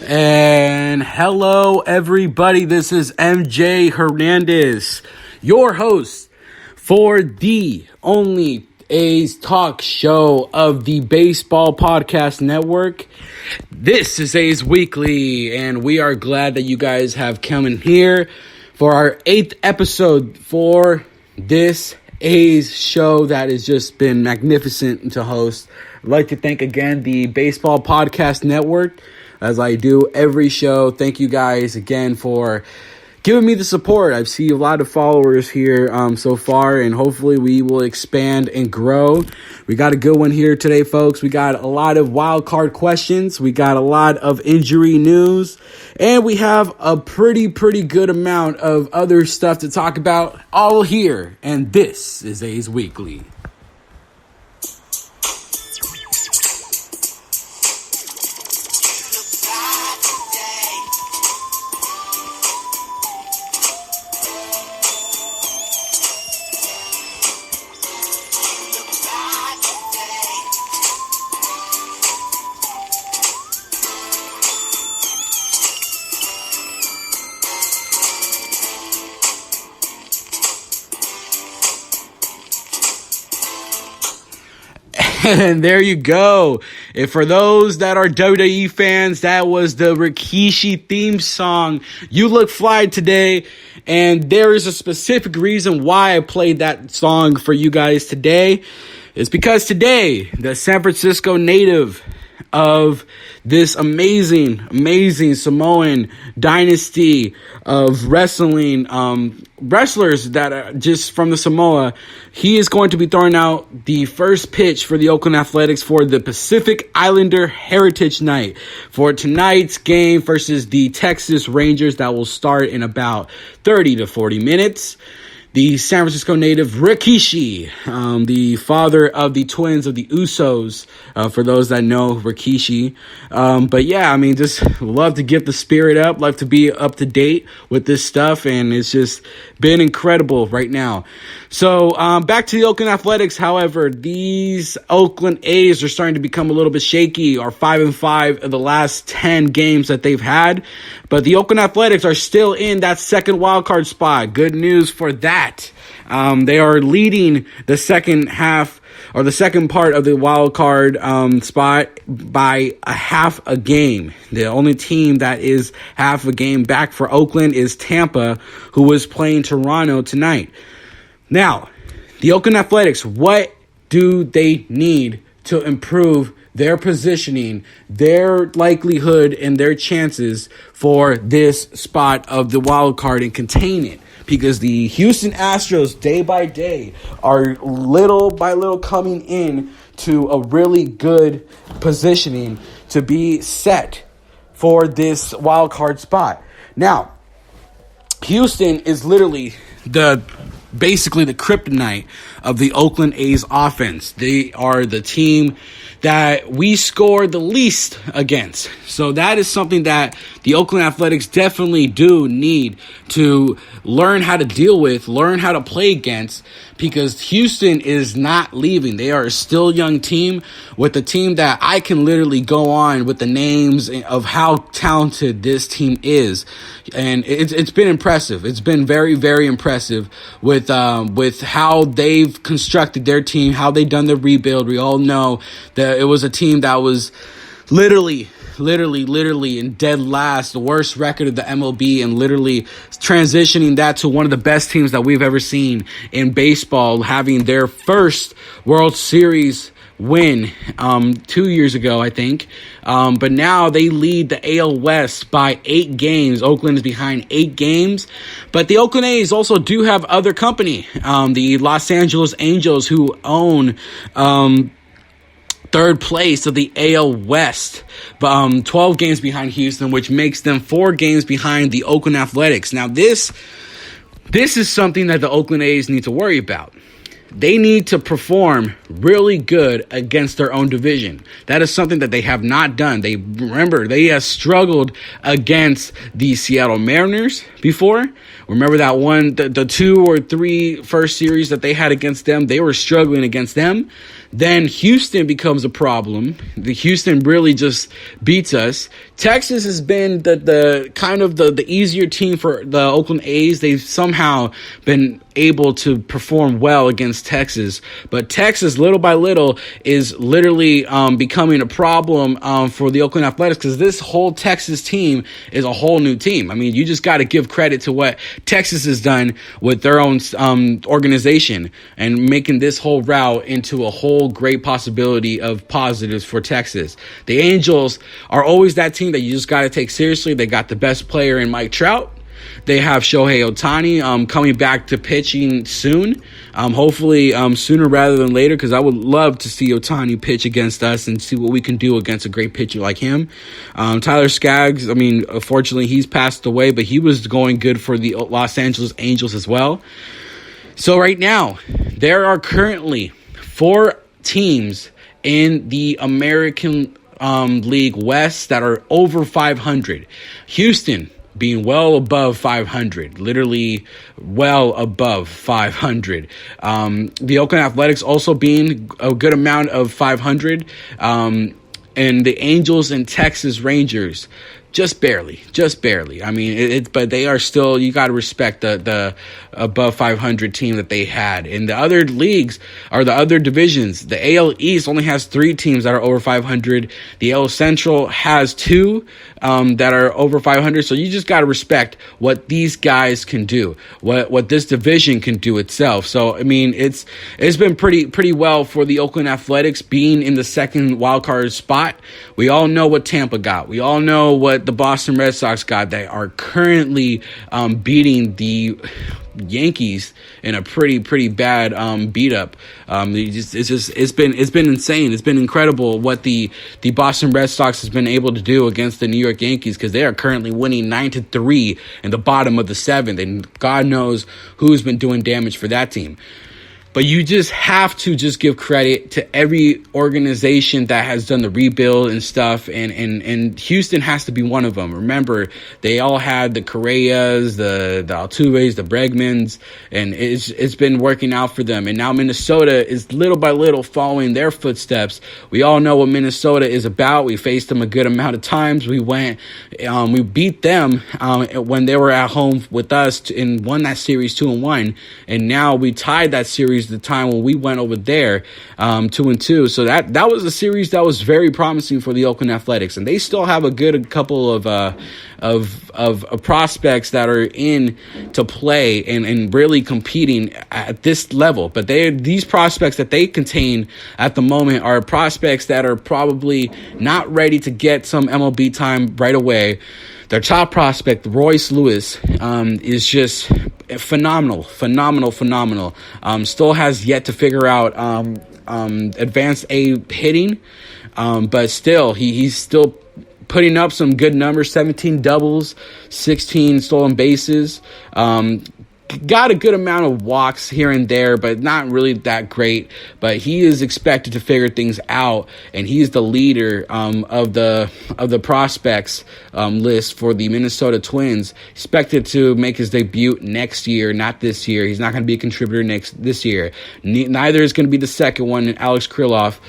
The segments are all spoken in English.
And hello, everybody. This is MJ Hernandez, your host for the only A's talk show of the Baseball Podcast Network. This is A's Weekly, and we are glad that you guys have come in here for our 8th episode for this A's show that has just been magnificent to host. I'd like to thank again the Baseball Podcast Network, as I do every show. Thank you guys again for giving me the support. I've seen a lot of followers here so far, and hopefully we will expand and grow. We got a good one here today, folks. We got a lot of wild card questions. We got a lot of injury news, and we have a pretty good amount of other stuff to talk about all here. And this is A's Weekly. And there you go. And for those that are WWE fans, that was the Rikishi theme song. You look fly today. And there is a specific reason why I played that song for you guys today. It's because today, the San Francisco native of this amazing Samoan dynasty of wrestling wrestlers that are just from the Samoa, he is going to be throwing out the first pitch for the Oakland Athletics for the Pacific Islander Heritage Night for tonight's game versus the Texas Rangers that will start in about 30 to 40 minutes. The San Francisco native Rikishi, the father of the twins of the Usos, for those that know Rikishi. But yeah, I mean, just love to get the spirit up, love to be up to date with this stuff, and it's just been incredible right now. So back to the Oakland Athletics. However, these Oakland A's are starting to become a little bit shaky, are 5-5 of the last 10 games that they've had. But the Oakland Athletics are still in that second wild card spot. Good news for that. They are leading the second half or the second part of the wild card spot by a half a game. The only team that is half a game back for Oakland is Tampa, who is playing Toronto tonight. Now, the Oakland Athletics, what do they need to improve their positioning, their likelihood, and their chances for this spot of the wild card and contain it? Because the Houston Astros, day by day, are little by little coming in to a really good positioning to be set for this wild card spot. Now, Houston is literally basically the kryptonite of the Oakland A's offense. They are the team that we score the least against. So that is something that the Oakland Athletics definitely do need to learn how to deal with, learn how to play against, because Houston is not leaving. They are a still young team with a team that I can literally go on with the names of how talented this team is. And it's been impressive. It's been very impressive with how they've constructed their team, how they've done the rebuild. We all know that it was a team that was literally in dead last, the worst record of the MLB, and literally transitioning that to one of the best teams that we've ever seen in baseball, having their first World Series win 2 years ago, I think. But now they lead the AL West by 8 games. Oakland is behind 8 games. But the Oakland A's also do have other company. The Los Angeles Angels, who own third place of the AL West, 12 games behind Houston, which makes them 4 games behind the Oakland Athletics. Now, this is something that the Oakland A's need to worry about. They need to perform really good against their own division. That is something that they have not done. They have struggled against the Seattle Mariners before, Remember that one, the 2 or 3 first series that they had against them, they were struggling against them. Then Houston becomes a problem. The Houston really just beats us. Texas has been the kind of the easier team for the Oakland A's. They've somehow been able to perform well against Texas, but Texas, little by little, is literally becoming a problem for the Oakland Athletics, because this whole Texas team is a whole new team. I mean, you just got to give credit to what Texas has done with their own organization and making this whole route into a whole great possibility of positives for Texas. The Angels are always that team that you just got to take seriously. They got the best player in Mike Trout. They have Shohei Ohtani coming back to pitching soon. Hopefully sooner rather than later, because I would love to see Ohtani pitch against us and see what we can do against a great pitcher like him. Tyler Skaggs, I mean, unfortunately, he's passed away, but he was going good for the Los Angeles Angels as well. So right now, there are currently 4 teams in the American League West that are over 500. Houston being well above 500, literally well above 500. The Oakland Athletics also being a good amount of 500. And the Angels and Texas Rangers, just barely. I mean, but they are still, you got to respect the above 500 team that they had. In the other leagues, or the other divisions, the AL East only has 3 teams that are over 500. The AL Central has 2 that are over 500. So you just got to respect what these guys can do, what this division can do itself. So, I mean, it's been pretty well for the Oakland Athletics being in the second wild card spot. We all know what Tampa got. We all know what the Boston Red Sox got. They are currently beating the Yankees in a pretty bad beat up. It's been insane. It's been incredible what the Boston Red Sox has been able to do against the New York Yankees, because they are currently winning 9-3 in the bottom of the 7th, and God knows who's been doing damage for that team. But you just have to just give credit to every organization that has done the rebuild and stuff. And Houston has to be one of them. Remember, they all had the Correas, the Altuves, the Bregmans, and it's been working out for them. And now Minnesota is little by little following their footsteps. We all know what Minnesota is about. We faced them a good amount of times. We beat them when they were at home with us and won that series 2-1. And now we tied that series the time when we went over there 2-2. So that was a series that was very promising for the Oakland Athletics, and they still have a good couple of prospects that are in to play and really competing at this level. But these prospects that they contain at the moment are prospects that are probably not ready to get some MLB time right away. Their top prospect, Royce Lewis, is just phenomenal. Still has yet to figure out advanced A hitting, but still, he's still putting up some good numbers, 17 doubles, 16 stolen bases. Got a good amount of walks here and there, but not really that great. But he is expected to figure things out, and he's the leader of the prospects list for the Minnesota Twins. Expected to make his debut next year, not this year. He's not going to be a contributor this year. Neither is going to be the second one, Alex Kirilloff.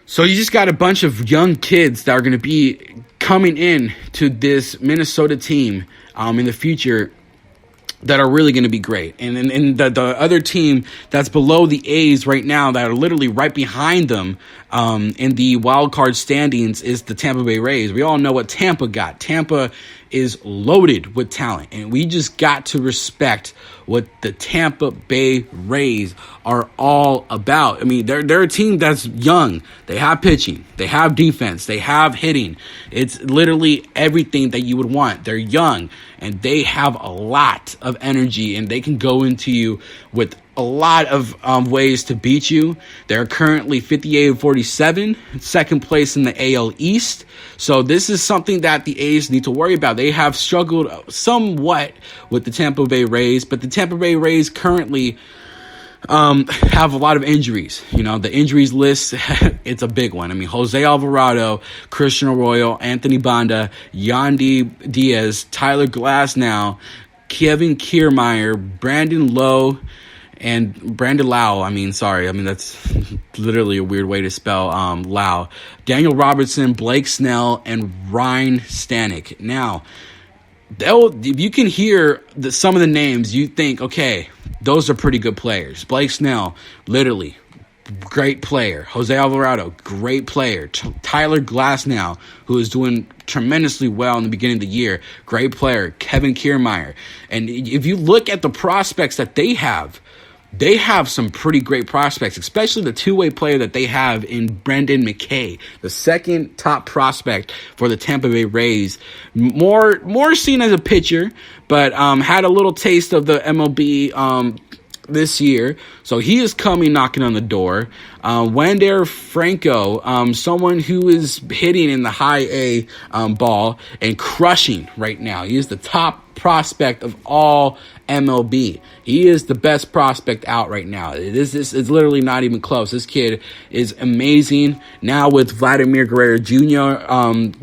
So you just got a bunch of young kids that are going to be coming in to this Minnesota team in the future that are really going to be great. And the other team that's below the A's right now, that are literally right behind them in the wild card standings, is the Tampa Bay Rays. We all know what Tampa got. Tampa is loaded with talent, and we just got to respect what the Tampa Bay Rays are all about. I mean, they're a team that's young. They have pitching, they have defense, they have hitting. It's literally everything that you would want. They're young, and they have a lot of energy, and they can go into you with a lot of ways to beat you. They're currently 58-47, second place in the AL East. So this is something that the A's need to worry about. They have struggled somewhat with the Tampa Bay Rays, but the Tampa Bay Rays currently have a lot of injuries. You know, the injuries list, it's a big one. I mean, Jose Alvarado, Christian Arroyo, Anthony Banda, Yandy Diaz, Tyler Glasnow, Kevin Kiermaier, Brandon Lowe, and Brandon Lau. That's literally a weird way to spell Lau. Daniel Robertson, Blake Snell, and Ryan Stanek. Now, if you can hear some of the names, you think, okay, those are pretty good players. Blake Snell, literally, great player. Jose Alvarado, great player. Tyler Glasnow, who is doing tremendously well in the beginning of the year, great player. Kevin Kiermaier. And if you look at the prospects that they have some pretty great prospects, especially the two-way player that they have in Brendan McKay, the second top prospect for the Tampa Bay Rays. More seen as a pitcher, but had a little taste of the MLB this year. So he is coming knocking on the door. Wander Franco, someone who is hitting in the high A ball and crushing right now. He is the top prospect of all MLB. He is the best prospect out right now. It's literally not even close. This kid is amazing. Now with Vladimir Guerrero Jr.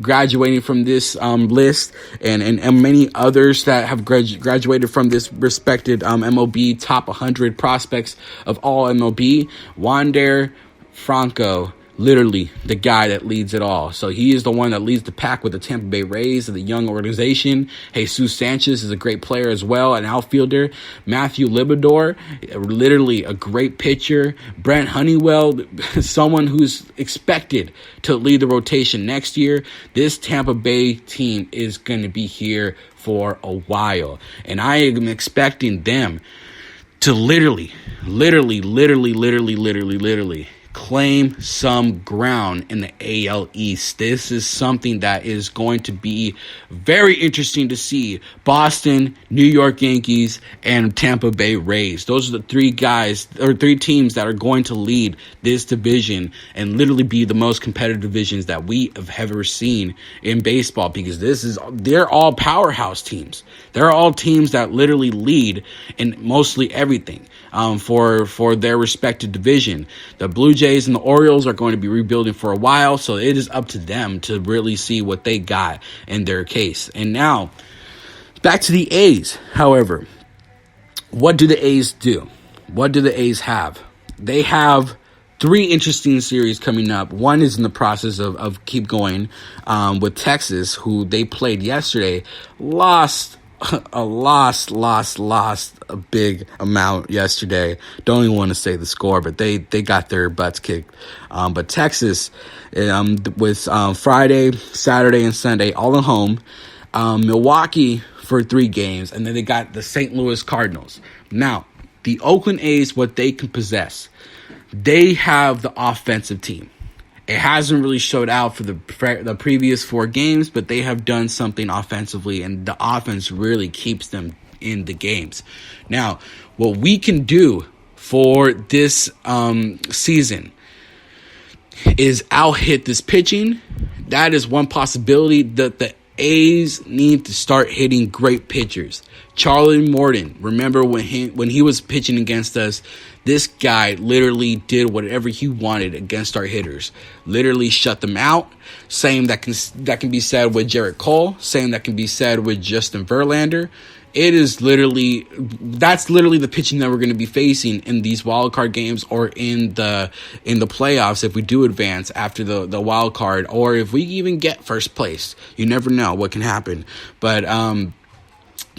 Graduating from this list and many others that have graduated from this respected MLB top 100 prospects of all MLB, Wander Franco, literally the guy that leads it all. So he is the one that leads the pack with the Tampa Bay Rays, the young organization. Jesus Sanchez is a great player as well, an outfielder. Matthew Liberatore, literally a great pitcher. Brent Honeywell, someone who's expected to lead the rotation next year. This Tampa Bay team is going to be here for a while, and I am expecting them to literally claim some ground in the AL East. This is something that is going to be very interesting to see. Boston, New York Yankees, and Tampa Bay Rays. Those are the three teams that are going to lead this division and literally be the most competitive divisions that we have ever seen in baseball, because they're all powerhouse teams. They're all teams that literally lead in mostly everything for their respective division. The Blue Jays and the Orioles are going to be rebuilding for a while, so it is up to them to really see what they got in their case. And now, back to the A's. However, what do the A's do? What do the A's have? They have 3 interesting series coming up. One is in the process of keep going with Texas, who they played yesterday, lost a big amount yesterday. Don't even want to say the score, but they got their butts kicked. But Texas, with Friday, Saturday, and Sunday all at home. Milwaukee for 3 games, and then they got the St. Louis Cardinals. Now, the Oakland A's, what they can possess, they have the offensive team. It hasn't really showed out for the previous 4 games, but they have done something offensively, and the offense really keeps them in the games. Now, what we can do for this season is out-hit this pitching. That is one possibility. That the A's need to start hitting great pitchers. Charlie Morton, remember when he was pitching against us, this guy literally did whatever he wanted against our hitters. Literally shut them out. Same that can be said with Jarrett Cole. Same that can be said with Justin Verlander. That's literally the pitching that we're going to be facing in these wild card games, or in the playoffs if we do advance after the wild card, or if we even get first place. You never know what can happen. But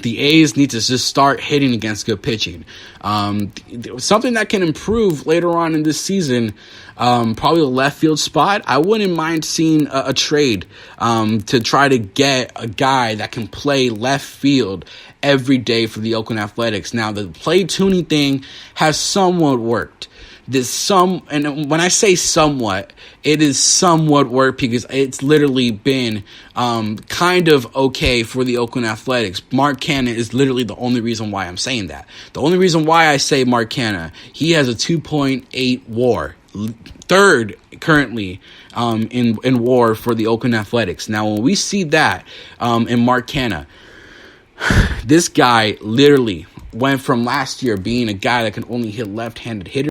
the A's need to just start hitting against good pitching. Something that can improve later on in this season, probably a left field spot. I wouldn't mind seeing a trade to try to get a guy that can play left field every day for the Oakland Athletics. Now, the play tuning thing has somewhat worked. And when I say somewhat, it is somewhat worked because it's literally been kind of okay for the Oakland Athletics. Mark Canha is literally the only reason why I'm saying that. The only reason why I say Mark Canha, he has a 2.8 WAR, third currently in WAR for the Oakland Athletics. Now, when we see that in Mark Canha, this guy literally went from last year being a guy that can only hit left-handed hitters